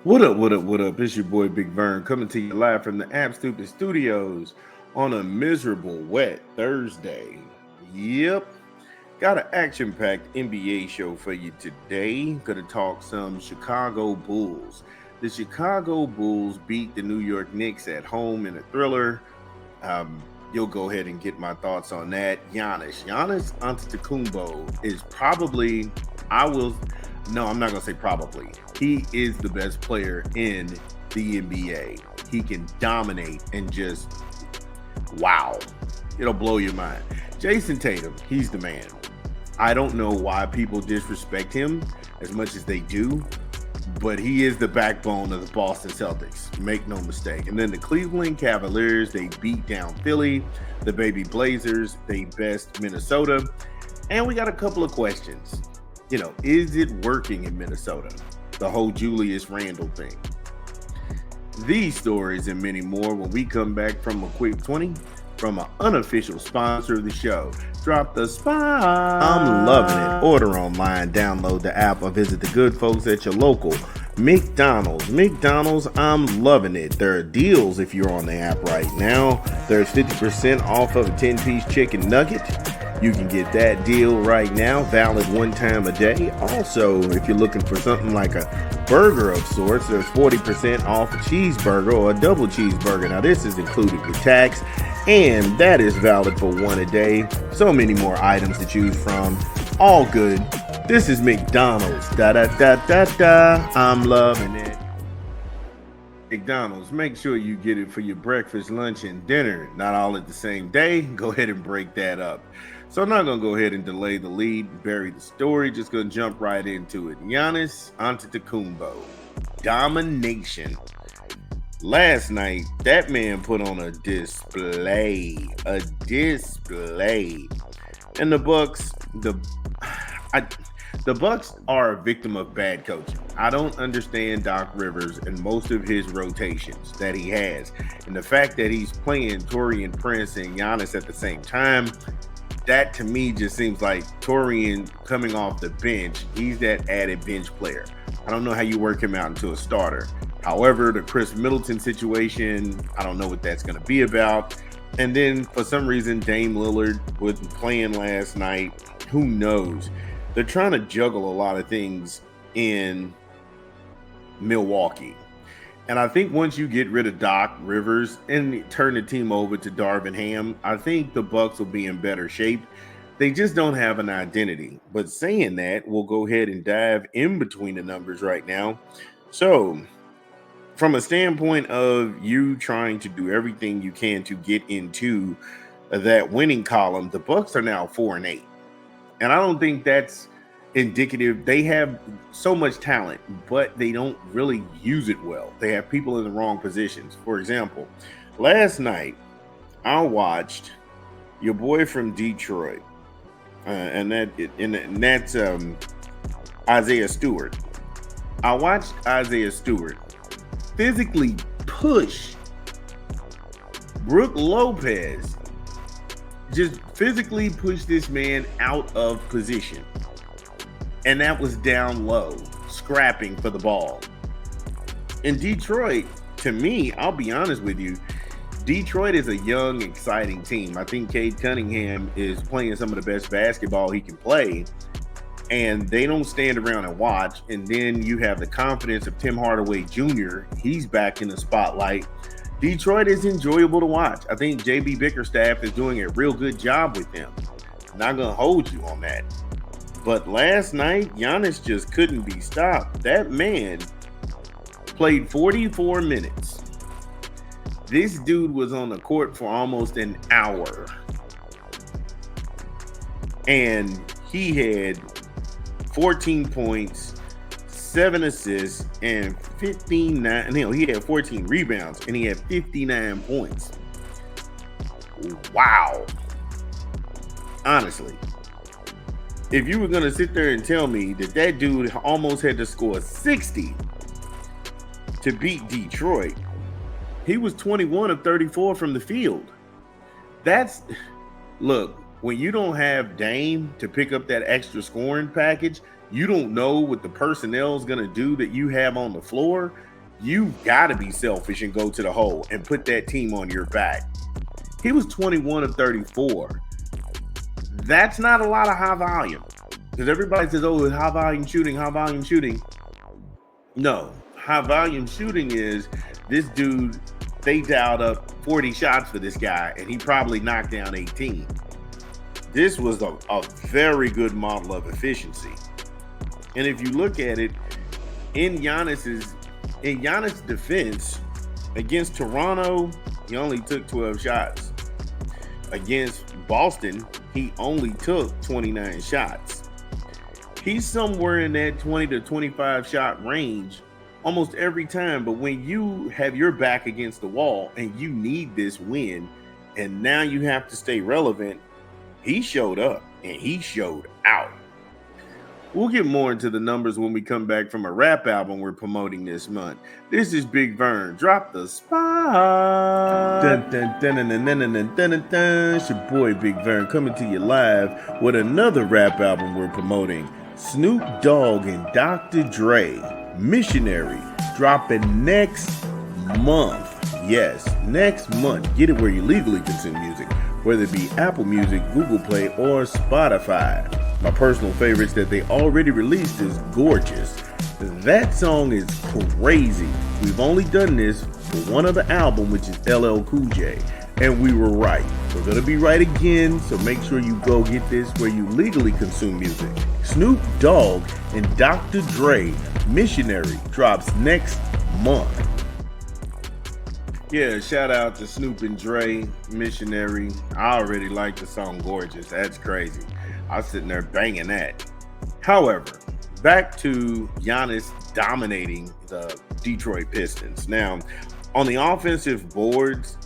What up, what up, what up? It's your boy Big Vern coming to you live from the App Stupid Studios on a miserable, wet Thursday. Yep. Got an action packed NBA show for you today. Gonna talk some Chicago Bulls. The Chicago Bulls beat the New York Knicks at home in a thriller. You'll go ahead and get my thoughts on that. Giannis Antetokounmpo is probably, I will, no, I'm not going to say probably. He is the best player in the NBA. He can dominate and just, wow, it'll blow your mind. Jason Tatum, he's the man. I don't know why people disrespect him as much as they do, but he is the backbone of the Boston Celtics. Make no mistake. And then the Cleveland Cavaliers, they beat down Philly. The baby Blazers, they best Minnesota. And we got a couple of questions. Is it working in Minnesota? The whole Julius Randle thing. These stories and many more when we come back from a quick 20 from an unofficial sponsor of the show. Drop the spot. I'm loving it. Order online, download the app, or visit the good folks at your local McDonald's. McDonald's, I'm loving it. There are deals if you're on the app right now. There's 50% off of a 10-piece chicken nugget. You can get that deal right now, valid one time a day. Also, if you're looking for something like a burger of sorts, there's 40% off a cheeseburger or a double cheeseburger. Now, this is included with tax, and that is valid for one a day. So many more items to choose from. All good. This is McDonald's. Da-da-da-da-da. I'm loving it. McDonald's, make sure you get it for your breakfast, lunch, and dinner. Not all at the same day. Go ahead and break that up. So I'm not going to go ahead and delay the lead and bury the story. Just going to jump right into it. Giannis Antetokounmpo. Domination. Last night, that man put on a display. And the Bucks are a victim of bad coaching. I don't understand Doc Rivers and most of his rotations that he has. And the fact that he's playing Taurean Prince and Giannis at the same time, that to me just seems like Taurean coming off the bench. He's that added bench player. I don't know how you work him out into a starter. However, the Chris Middleton situation, I don't know what that's going to be about. And then for some reason, Dame Lillard wasn't playing last night. Who knows? They're trying to juggle a lot of things in Milwaukee. And I think once you get rid of Doc Rivers and turn the team over to Darvin Ham, I think the Bucks will be in better shape. They just don't have an identity. But saying that, we'll go ahead and dive in between the numbers right now. So, from a standpoint of you trying to do everything you can to get into that winning column, the Bucks are now 4-8. And I don't think that's indicative. They have so much talent, but they don't really use it well. They have people in the wrong positions. For example, last night I watched your boy from Detroit, and that's Isaiah Stewart. I watched Isaiah Stewart physically push Brook Lopez. Just physically push this man out of position. And that was down low, scrapping for the ball. In Detroit, to me, I'll be honest with you, Detroit is a young, exciting team. I think Cade Cunningham is playing some of the best basketball he can play. And they don't stand around and watch. And then you have the confidence of Tim Hardaway Jr. He's back in the spotlight. Detroit is enjoyable to watch. I think JB Bickerstaff is doing a real good job with them. I'm not going to hold you on that. But last night, Giannis just couldn't be stopped. That man played 44 minutes. This dude was on the court for almost an hour. And he had 14 points, 7 assists, and 59. He had 14 rebounds, and he had 59 points. Wow. Honestly, if you were going to sit there and tell me that dude almost had to score 60 to beat Detroit, he was 21 of 34 from the field. Look, when you don't have Dame to pick up that extra scoring package, you don't know what the personnel is going to do that you have on the floor. You've got to be selfish and go to the hole and put that team on your back. He was 21 of 34. That's not a lot of high volume. Because everybody says, oh, high volume shooting, high volume shooting. No, high volume shooting is this dude, they dialed up 40 shots for this guy, and he probably knocked down 18. This was a very good model of efficiency. And if you look at it, in Giannis' defense, against Toronto, he only took 12 shots. Against Boston, he only took 29 shots. He's somewhere in that 20 to 25 shot range almost every time. But when you have your back against the wall and you need this win, and now you have to stay relevant, he showed up and he showed out. We'll get more into the numbers when we come back from a rap album we're promoting this month. This is Big Vern. Drop the spot. Dun, dun, dun, dun, dun, dun, dun, dun, dun, dun. It's your boy Big Vern coming to you live with another rap album we're promoting. Snoop Dogg and Dr. Dre, Missionary, dropping next month. Yes, next month. Get it where you legally consume music, whether it be Apple Music, Google Play, or Spotify. My personal favorites that they already released is Gorgeous. That song is crazy. We've only done this for one other album, which is LL Cool J, and we were right. We're going to be right again, so make sure you go get this where you legally consume music. Snoop Dogg and Dr. Dre, Missionary, drops next month. Yeah, shout out to Snoop and Dre, Missionary. I already like the song Gorgeous. That's crazy. I was sitting there banging that. However, back to Giannis dominating the Detroit Pistons. Now, on the offensive boards,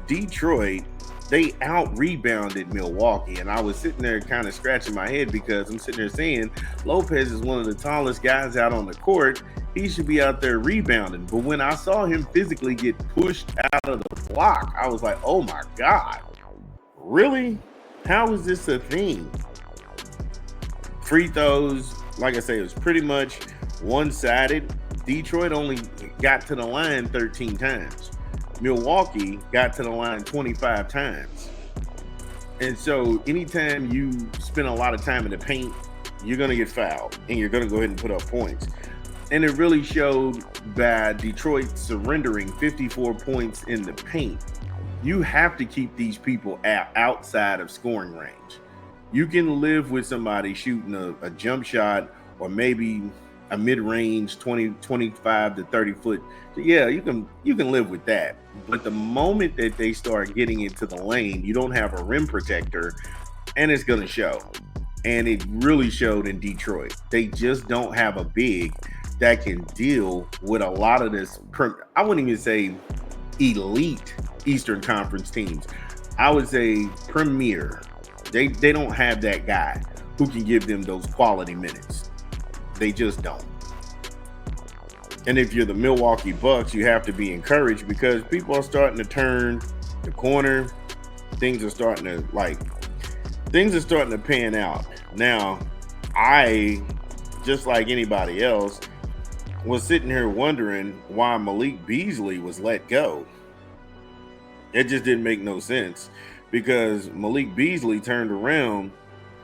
Detroit, they out-rebounded Milwaukee. And I was sitting there kind of scratching my head because I'm sitting there saying Lopez is one of the tallest guys out on the court. He should be out there rebounding. But when I saw him physically get pushed out of the block, I was like, oh my God, really? How is this a thing? Free throws, like I say, it was pretty much one-sided. Detroit only got to the line 13 times. Milwaukee got to the line 25 times. And so anytime you spend a lot of time in the paint, you're going to get fouled and you're going to go ahead and put up points. And it really showed by Detroit surrendering 54 points in the paint. You have to keep these people outside of scoring range. You can live with somebody shooting a jump shot or maybe a mid-range 25 to 30 foot. Yeah, you can live with that. But the moment that they start getting into the lane, you don't have a rim protector, and it's going to show. And it really showed in Detroit. They just don't have a big that can deal with a lot of this. I wouldn't even say elite Eastern Conference teams. I would say premier. They don't have that guy who can give them those quality minutes. They just don't. And if you're the Milwaukee Bucks, you have to be encouraged because people are starting to turn the corner. Things are starting to pan out. Now, I, just like anybody else, was sitting here wondering why Malik Beasley was let go. It just didn't make no sense because Malik Beasley turned around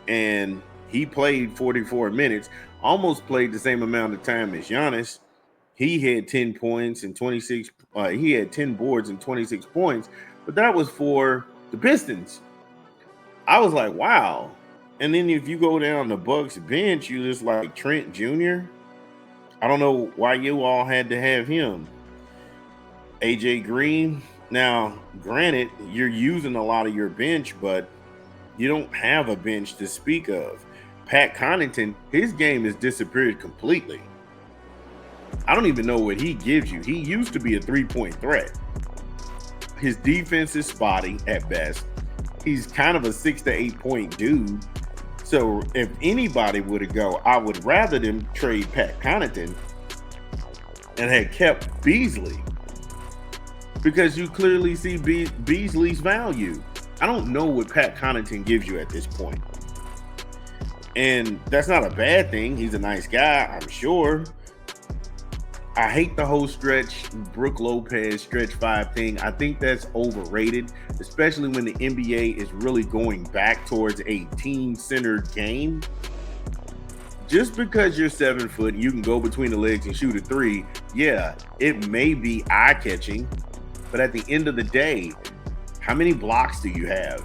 and he played 44 minutes, almost played the same amount of time as Giannis. He had 10 points and 26. He had 10 boards and 26 points, but that was for the Pistons. I was like, wow. And then if you go down the Bucks bench, you just like Trent Jr. I don't know why you all had to have him. AJ Green. Now, granted, you're using a lot of your bench, but you don't have a bench to speak of. Pat Connaughton, his game has disappeared completely. I don't even know what he gives you. He used to be a three-point threat. His defense is spotty at best. He's kind of a 6 to 8 point dude. So if anybody were to go, I would rather them trade Pat Connaughton and had kept Beasley because you clearly see Beasley's value. I don't know what Pat Connaughton gives you at this point. And that's not a bad thing. He's a nice guy, I'm sure. I hate the whole stretch, Brook Lopez stretch five thing. I think that's overrated, especially when the NBA is really going back towards a team-centered game. Just because you're 7 foot, you can go between the legs and shoot a three. Yeah, it may be eye-catching, but at the end of the day, how many blocks do you have?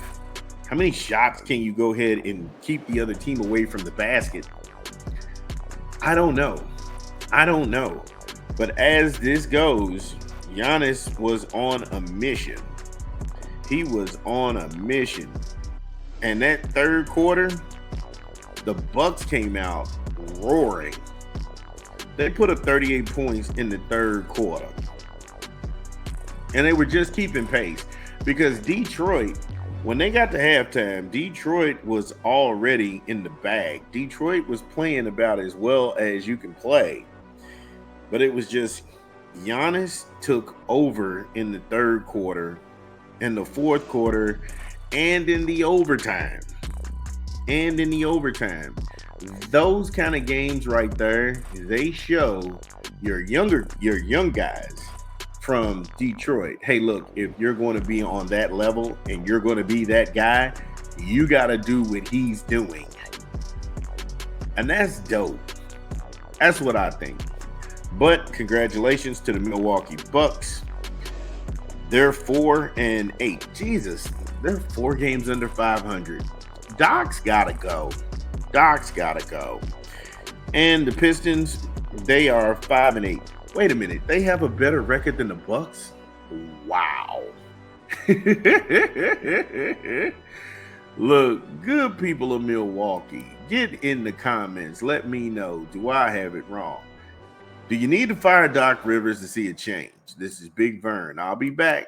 How many shots can you go ahead and keep the other team away from the basket? I don't know. I don't know. But as this goes, Giannis was on a mission. He was on a mission. And that third quarter, the Bucks came out roaring. They put up 38 points in the third quarter. And they were just keeping pace because Detroit, when they got to halftime, Detroit was already in the bag. Detroit was playing about as well as you can play. But it was just Giannis took over in the third quarter, in the fourth quarter, and in the overtime. Those kind of games right there, they show your young guys from Detroit. Hey, look, if you're going to be on that level and you're going to be that guy, you got to do what he's doing. And that's dope. That's what I think. But congratulations to the Milwaukee Bucks. They're 4-8. Jesus, they're 4 games under 500. Doc's gotta go. And the Pistons, they are 5-8. Wait a minute, they have a better record than the Bucks? Wow. Look, good people of Milwaukee, get in the comments. Let me know, do I have it wrong? Do you need to fire Doc Rivers to see a change? This is Big Vern. I'll be back.